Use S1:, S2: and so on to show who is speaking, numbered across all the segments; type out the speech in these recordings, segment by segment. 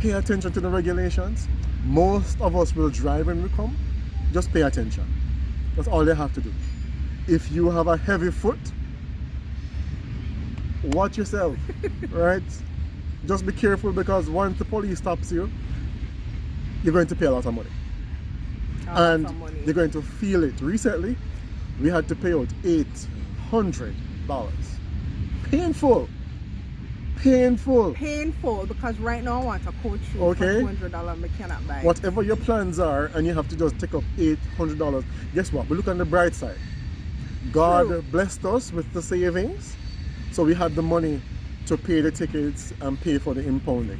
S1: pay attention to the regulations. Most of us will drive when we come. Just pay attention. That's all they have to do. If you have a heavy foot, watch yourself, right? Just be careful, because once the police stops you, you're going to pay a lot of money. And you're going to feel it. Recently, we had to pay out $800. Painful.
S2: Painful, because right now I want a coach shoe for $200 I cannot buy.
S1: Whatever your plans are, and you have to just take up $800. Guess what? We look on the bright side. God blessed us with the savings, so we had the money to pay the tickets and pay for the impounding.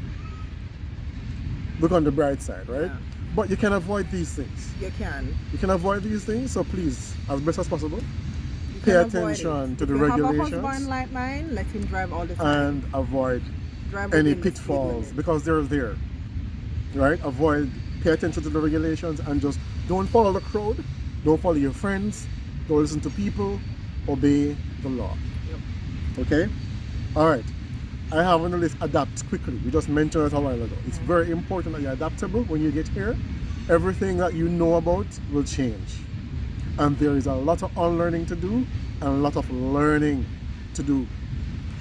S1: Look on the bright side, right?
S2: Yeah.
S1: But you can avoid these things.
S2: You can.
S1: You can avoid these things, so please, as best as possible, pay attention to the regulations.
S2: If you have a husband like mine, let him drive all the time.
S1: And avoid any pitfalls, because they're there, right? Pay attention to the regulations, and just don't follow the crowd, don't follow your friends, don't listen to people, obey the law.
S2: Yep.
S1: Okay? All right. I have on the list, adapt quickly. We just mentioned it a while ago. It's very important that you're adaptable when you get here. Everything that you know about will change. And there is a lot of unlearning to do and a lot of learning to do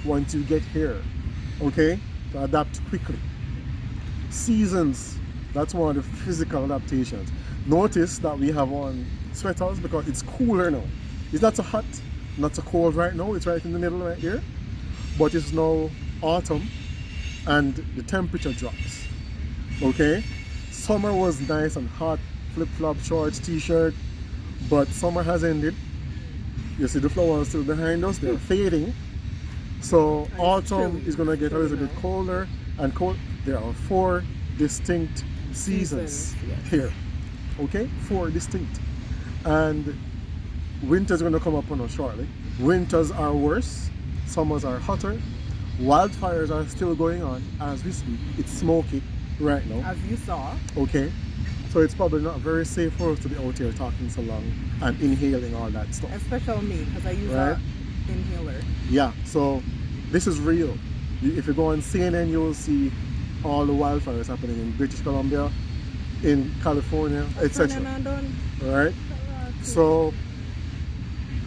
S1: once you get here. Okay? To adapt quickly. Seasons, that's one of the physical adaptations. Notice that we have on sweaters because it's cooler now. It's not so hot, not so cold right now. It's right in the middle right here. But it's now autumn and the temperature drops. Okay? Summer was nice and hot, flip-flop shorts, t-shirt, but summer has ended. You see the flowers still behind us, they're fading. So autumn is gonna get a little bit colder and cold. There are 4 distinct seasons here. Okay? 4 distinct. And winter's gonna come up on us shortly. Winters are worse, summers are hotter. Wildfires are still going on as we speak. It's smoky right now.
S2: As you saw.
S1: Okay. So it's probably not very safe for us to be out here talking so long and inhaling all that stuff.
S2: Especially me, because I use an inhaler.
S1: Yeah, so this is real. If you go on CNN, you will see all the wildfires happening in British Columbia, in California, etc. Right? So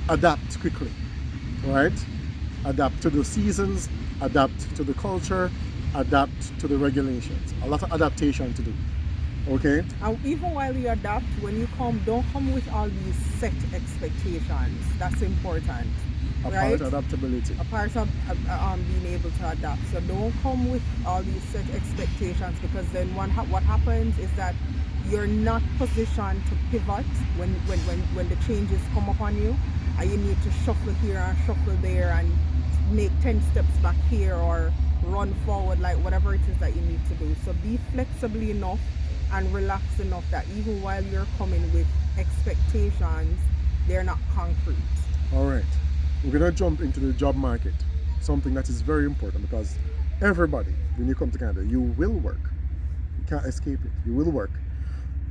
S1: adapt quickly. Right? Adapt to the seasons, adapt to the culture, adapt to the regulations. A lot of adaptation to do. Okay?
S2: And even while you adapt, when you come, don't come with all these set expectations. That's important.
S1: A part of adaptability.
S2: A part of being able to adapt. So don't come with all these set expectations, because then what happens is that you're not positioned to pivot when the changes come upon you, and you need to shuffle here and shuffle there and make 10 steps back here or run forward, like whatever it is that you need to do. So be flexible enough and relaxed enough that even while you're coming with expectations, they're not concrete.
S1: All right, we're gonna jump into the job market, something that is very important, because everybody, when you come to Canada, you will work. You can't escape it. You will work.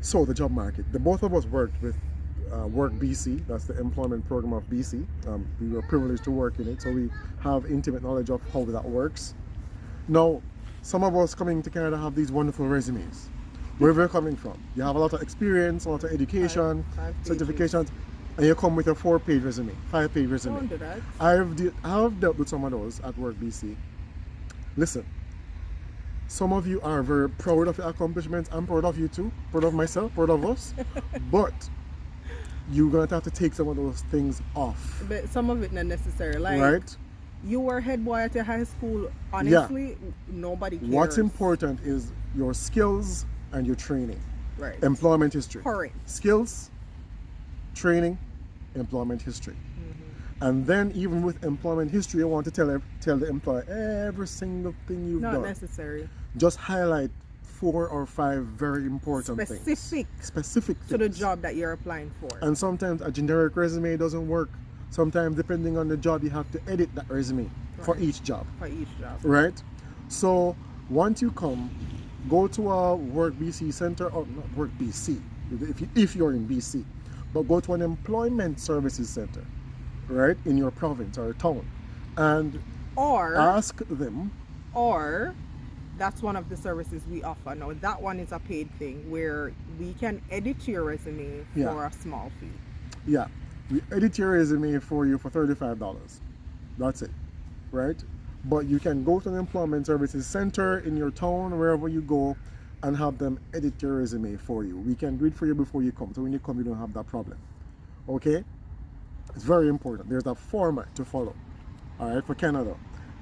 S1: So the job market, the both of us worked with Work BC, that's the employment program of BC. We were privileged to work in it, so we have intimate knowledge of how that works. Now, some of us coming to Canada have these wonderful resumes. Where we're coming from, you have a lot of experience, a lot of education, certifications, and you come with a 4-page resume, 5-page resume.
S2: Don't do that.
S1: I have dealt with some of those at Work BC. Listen, some of you are very proud of your accomplishments. I'm proud of you too, proud of myself, proud of us. But you're going to have to take some of those things off.
S2: But some of it not necessary. Like,
S1: right?
S2: You were head boy at your high school. Honestly, nobody cares.
S1: What's important is your skills and your training.
S2: Right.
S1: Employment history.
S2: Correct.
S1: Skills, training, employment history. And then even with employment history, I want to tell the employer every single thing you've done.
S2: Not necessary.
S1: Just highlight 4 or 5 very important things. Specific things.
S2: To the job that you're applying for.
S1: And sometimes a generic resume doesn't work. Sometimes, depending on the job, you have to edit that resume for each job.
S2: For each job.
S1: Right? So once you come, go to a Work BC center, or not Work BC, if you're in BC, but go to an employment services center, right, in your province or town, and
S2: or
S1: ask them.
S2: Or that's one of the services we offer. Now that one is a paid thing where we can edit your resume
S1: Yeah.
S2: for a small fee.
S1: Yeah, we edit your resume for you for $35. That's it, right? But you can go to an employment services center in your town, wherever you go, and have them edit your resume for you. We can do it for you before you come. So when you come, you don't have that problem. Okay? It's very important. There's a format to follow, all right, for Canada.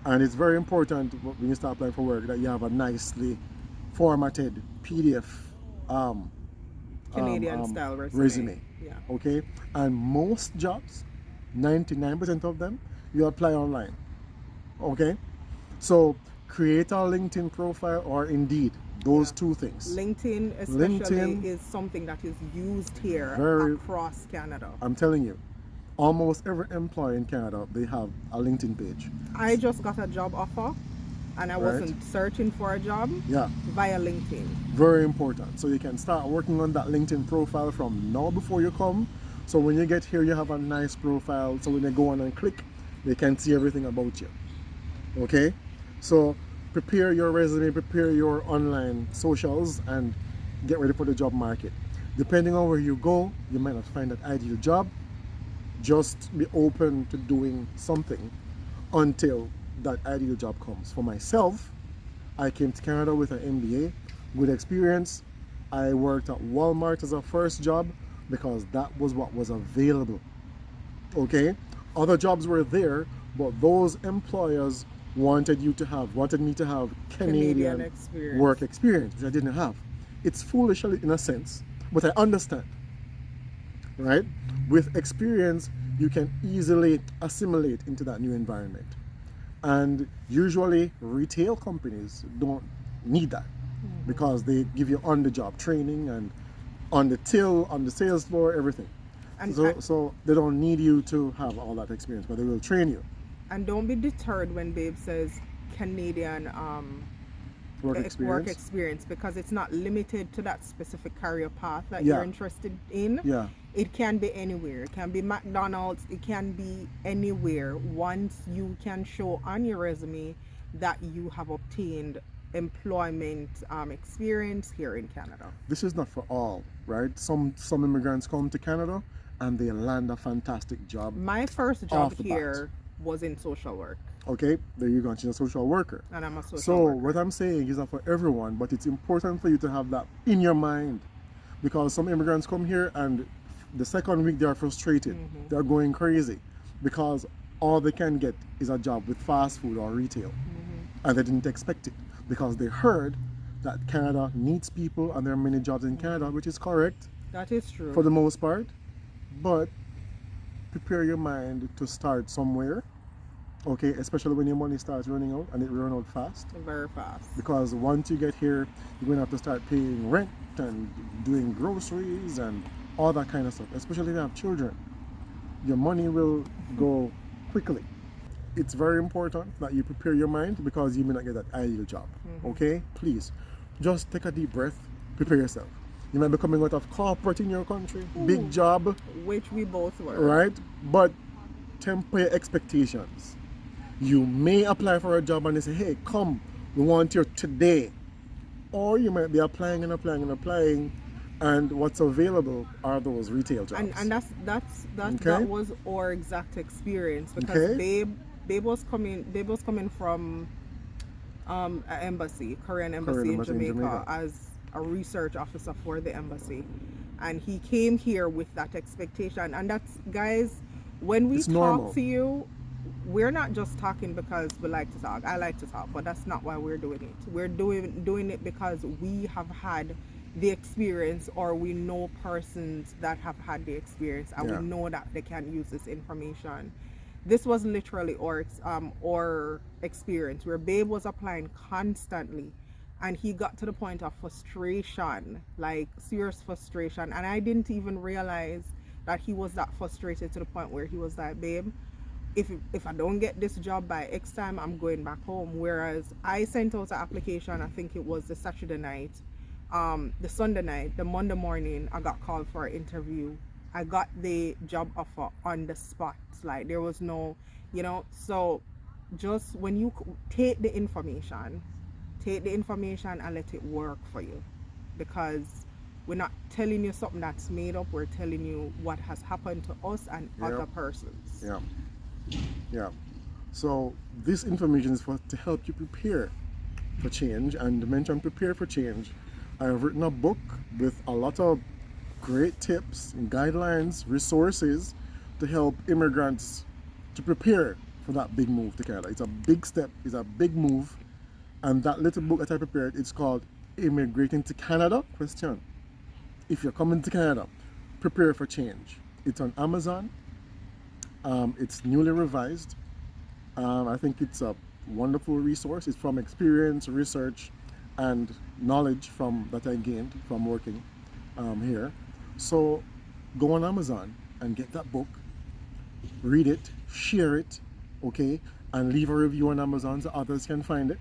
S1: And it's very important when you start applying for work that you have a nicely formatted PDF
S2: Canadian style
S1: resume.
S2: Yeah.
S1: Okay? And most jobs, 99% of them, you apply online. Okay? So create a LinkedIn profile or Indeed. Those two things.
S2: LinkedIn especially is something that is used here across Canada.
S1: I'm telling you, almost every employer in Canada, they have a LinkedIn page.
S2: I just got a job offer and I wasn't searching for a job via LinkedIn.
S1: Very important. So you can start working on that LinkedIn profile from now before you come. So when you get here, you have a nice profile. So when they go on and click, they can see everything about you. Okay? So prepare your resume, prepare your online socials, and get ready for the job market. Depending on where you go, you might not find that ideal job. Just be open to doing something until that ideal job comes. For myself, I came to Canada with an MBA, good experience. I worked at Walmart as a first job because that was what was available. Okay? Other jobs were there, but those employers wanted me to have Canadian work experience, which I didn't have. It's foolish in a sense, but I understand. Right? With experience, you can easily assimilate into that new environment. And usually retail companies don't need that because they give you on-the-job training and on the till, on the sales floor, everything. And so they don't need you to have all that experience, but they will train you.
S2: And don't be deterred when Babe says Canadian work experience, because it's not limited to that specific career path that you're interested in.
S1: Yeah.
S2: It can be anywhere. It can be McDonald's. It can be anywhere. Once you can show on your resume that you have obtained employment experience here in Canada.
S1: This is not for all, right? Some immigrants come to Canada and they land a fantastic job.
S2: My first job here was in social work.
S1: Okay, there you go. She's a social worker.
S2: And I'm a social worker.
S1: So what I'm saying is not for everyone, but it's important for you to have that in your mind, because some immigrants come here and the second week they are frustrated. They're going crazy because all they can get is a job with fast food or retail. And they didn't expect it because they heard that Canada needs people and there are many jobs in Canada, which is correct.
S2: That is true.
S1: For the most part. But prepare your mind to start somewhere. Okay, especially when your money starts running out, and it runs out fast.
S2: Very fast.
S1: Because once you get here, you're going to have to start paying rent and doing groceries and all that kind of stuff, especially if you have children. Your money will go quickly. It's very important that you prepare your mind because you may not get that ideal job. Okay? Please, just take a deep breath, prepare yourself. You might be coming out of corporate in your country, big job.
S2: Which we both were.
S1: Right? But temper your expectations. You may apply for a job and they say, hey, come, we want you today. Or you might be applying and applying and applying, and what's available are those retail jobs.
S2: And that was our exact experience, because Babe was coming from an embassy, Korean embassy in Jamaica as a research officer for the embassy, and he came here with that expectation. And that's, guys, when we talk to you, we're not just talking because we like to talk. I like to talk, but that's not why we're doing it. We're doing it because we have had the experience, or we know persons that have had the experience, and we know that they can use this information. This was literally our experience, where Babe was applying constantly, and he got to the point of frustration, like serious frustration. And I didn't even realize that he was that frustrated to the point where he was like, babe, if I don't get this job by X time, I'm going back home. Whereas I sent out an application, I think it was the Saturday night, the Sunday night, the Monday morning, I got called for an interview. I got the job offer on the spot. Like, there was no, so just when you take the information, Take the information and let it work for you, because we're not telling you something that's made up. We're telling you what has happened to us and other persons.
S1: Yeah. Yeah. So this information is for to help you prepare for change. And to mention prepare for change, I have written a book with a lot of great tips and guidelines, resources to help immigrants to prepare for that big move to Canada. It's a big step, it's a big move. And that little book that I prepared, it's called Immigrating to Canada? Question. If you're coming to Canada, prepare for change. It's on Amazon. It's newly revised. I think it's a wonderful resource. It's from experience, research, and knowledge from that I gained from working here. So go on Amazon and get that book, read it, share it, okay, and leave a review on Amazon so others can find it.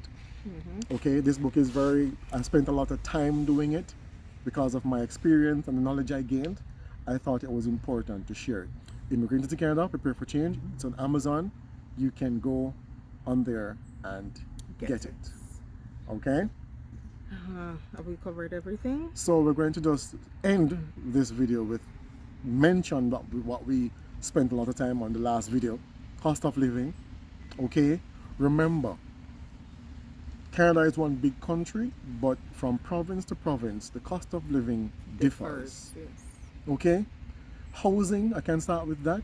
S1: Okay, this book is I spent a lot of time doing it because of my experience and the knowledge I gained. I thought it was important to share it. Immigrating to Canada, Prepare for Change. It's on Amazon. You can go on there and get it. Okay?
S2: Have we covered everything?
S1: So we're going to just end this video with mention what we spent a lot of time on the last video. Cost of living. Okay? Remember, Canada is one big country, but from province to province, the cost of living differs.
S2: Yes.
S1: Okay? Housing, I can start with that.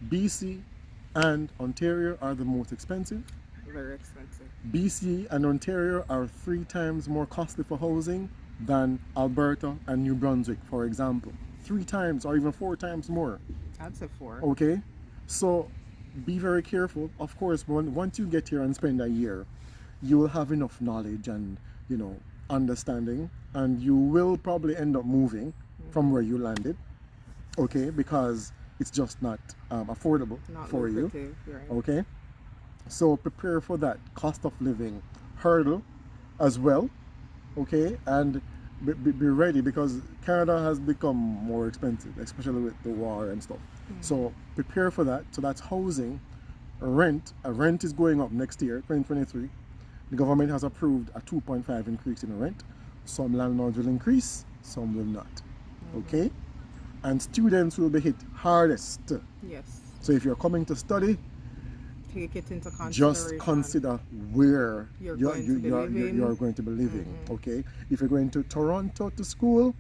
S1: BC and Ontario are the most expensive.
S2: Very expensive.
S1: BC and Ontario are 3 times more costly for housing than Alberta and New Brunswick, for example. 3 times or even 4 times more.
S2: I'd say 4.
S1: Okay? So be very careful. Of course, once you get here and spend a year, you will have enough knowledge and, understanding, and you will probably end up moving from where you landed. Okay, because it's just not affordable for you.
S2: Right.
S1: Okay, so prepare for that cost of living hurdle as well. Okay, and be ready, because Canada has become more expensive, especially with the war and stuff. So prepare for that. So that's housing. Rent is going up next year, 2023. The government has approved a 2.5 increase in rent. Some landlords will increase, some will not. Okay. And students will be hit hardest.
S2: Yes.
S1: So if you're coming to study,
S2: take it into consideration.
S1: just consider where you're going to be living. Okay. If you're going to Toronto to school,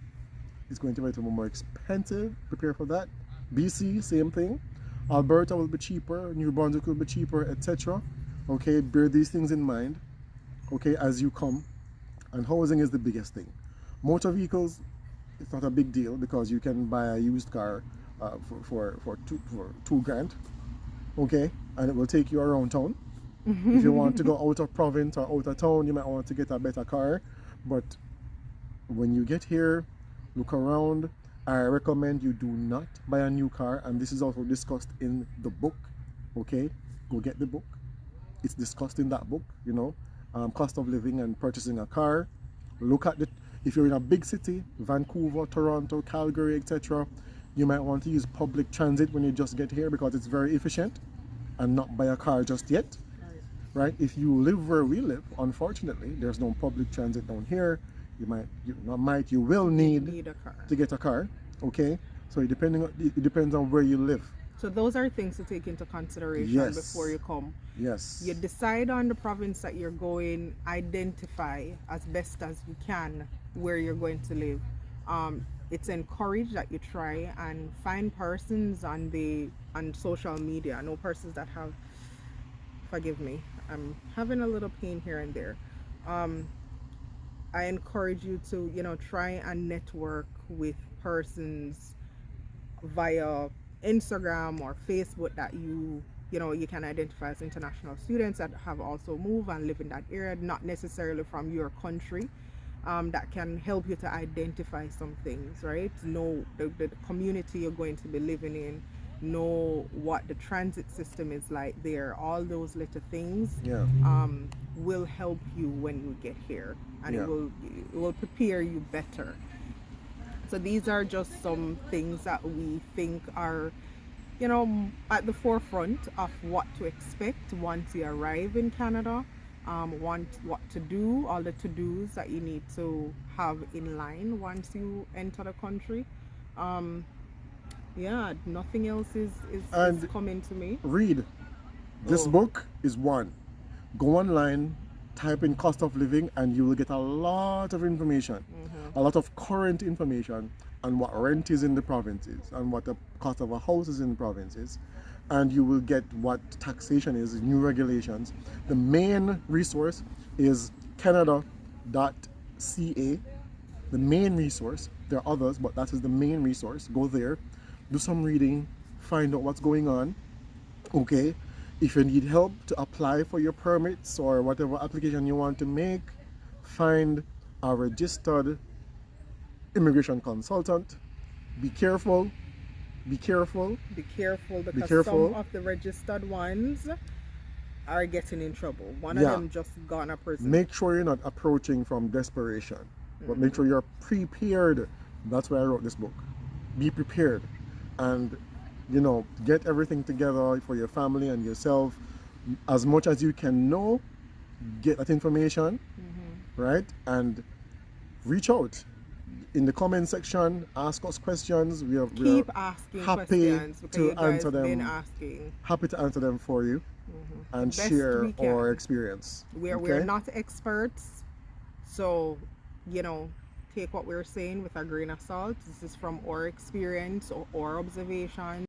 S1: it's going to be a little more expensive. Prepare for that. BC, same thing. Alberta will be cheaper. New Brunswick will be cheaper, etc. Okay. Bear these things in mind. Okay, as you come. And housing is the biggest thing. Motor vehicles, it's not a big deal because you can buy a used car for $2,000, okay, and it will take you around town. If you want to go out of province or out of town, you might want to get a better car. But when you get here, look around. I recommend you do not buy a new car, and this is also discussed in the book. Okay, go get the book. It's discussed in that book. Cost of living and purchasing a car. Look at if you're in a big city, Vancouver, Toronto, Calgary, etc., you might want to use public transit when you just get here because it's very efficient, and not buy a car just yet. Right? If you live where we live, unfortunately, there's no public transit down here. You will need
S2: a car
S1: to get a car. Okay? So it depends on where you live.
S2: So those are things to take into consideration before you come.
S1: Yes.
S2: You decide on the province that you're going, identify as best as you can where you're going to live. It's encouraged that you try and find persons on social media. I know persons that have, forgive me, I'm having a little pain here and there. I encourage you to, try and network with persons via Instagram or Facebook that you can identify as international students that have also moved and live in that area, not necessarily from your country, that can help you to identify some things, right? Know the community you're going to be living in, know what the transit system is like there. All those little things will help you when you get here, and it will prepare you better. So these are just some things that we think are, at the forefront of what to expect once you arrive in Canada. want what to do, all the to-dos that you need to have in line once you enter the country. Yeah, nothing else is
S1: And
S2: coming to me.
S1: read. This
S2: Oh.
S1: book is one. Go online, type in cost of living, and you will get a lot of information, a lot of current information on what rent is in the provinces and what the cost of a house is in the provinces. And you will get what taxation is, new regulations. The main resource is Canada.ca. The main resource. There are others, but that is the main resource. Go there, do some reading, find out what's going on. Okay, if you need help to apply for your permits or whatever application you want to make, find a registered immigration consultant. Be careful, be careful,
S2: Be careful, because
S1: careful.
S2: some of the registered ones are getting in trouble. One of
S1: Yeah.
S2: them just gone to prison.
S1: Make sure you're not approaching from desperation, but make sure you're prepared. That's why I wrote this book. Be prepared, and get everything together for your family and yourself. As much as you can know, get that information, right? And reach out in the comment section. Ask us questions. We are
S2: Keep asking
S1: happy
S2: questions, because
S1: to
S2: you guys
S1: answer them.
S2: been asking.
S1: Happy to answer them for you and
S2: Best
S1: share
S2: we can.
S1: our experience.
S2: We're
S1: okay?
S2: not experts, so take what we're saying with a grain of salt. This is from our experience or observation.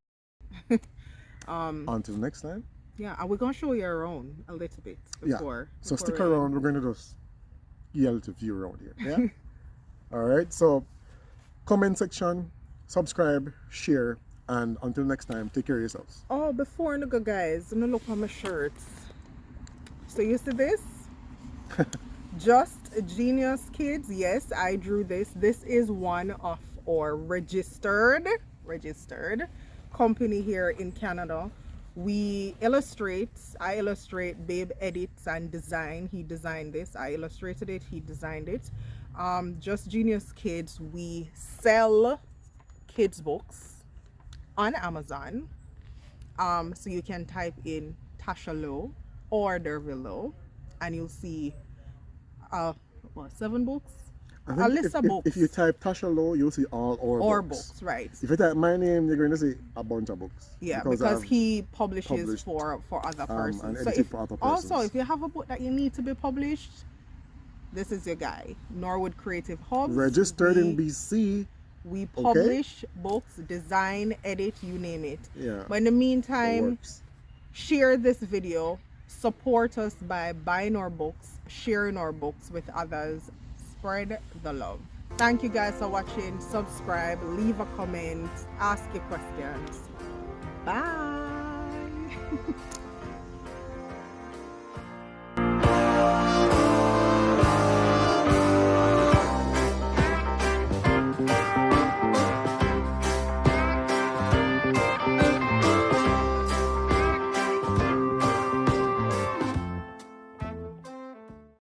S1: Until next time.
S2: Yeah, and we're gonna show you around a little bit before.
S1: So
S2: before
S1: stick
S2: we-
S1: around. We're going to just yell to view around here. Yeah. All right. So comment section, subscribe, share, and until next time, take care of yourselves.
S2: Oh, before I go, guys, I'm gonna look at my shirts. So you see this? Just Genius Kids. Yes, I drew this. This is one of our registered company here in Canada. I illustrate, Babe edits and design. He designed this. I illustrated it, he designed it. Just Genius Kids, we sell kids books on Amazon. So you can type in Tasha Lowe or Derville Lowe, and you'll see 7 books?
S1: I
S2: A
S1: think
S2: list of books.
S1: if you type Tasha Lowe, you'll see all our
S2: books, right?
S1: If you type my name, you're going to see a bunch of books.
S2: Yeah,
S1: I've
S2: because he publishes
S1: published,
S2: for other
S1: and
S2: persons. So
S1: edited for other persons.
S2: also, if you have a book that you need to be published, this is your guy. Norwood Creative Hubs.
S1: Registered in BC.
S2: We publish books, design, edit, you name it.
S1: Yeah.
S2: But in the
S1: It
S2: meantime,
S1: works.
S2: share this video, support us by buying our books, sharing our books with others, spread the love. Thank you guys for watching. Subscribe, leave a comment, ask your questions. Bye.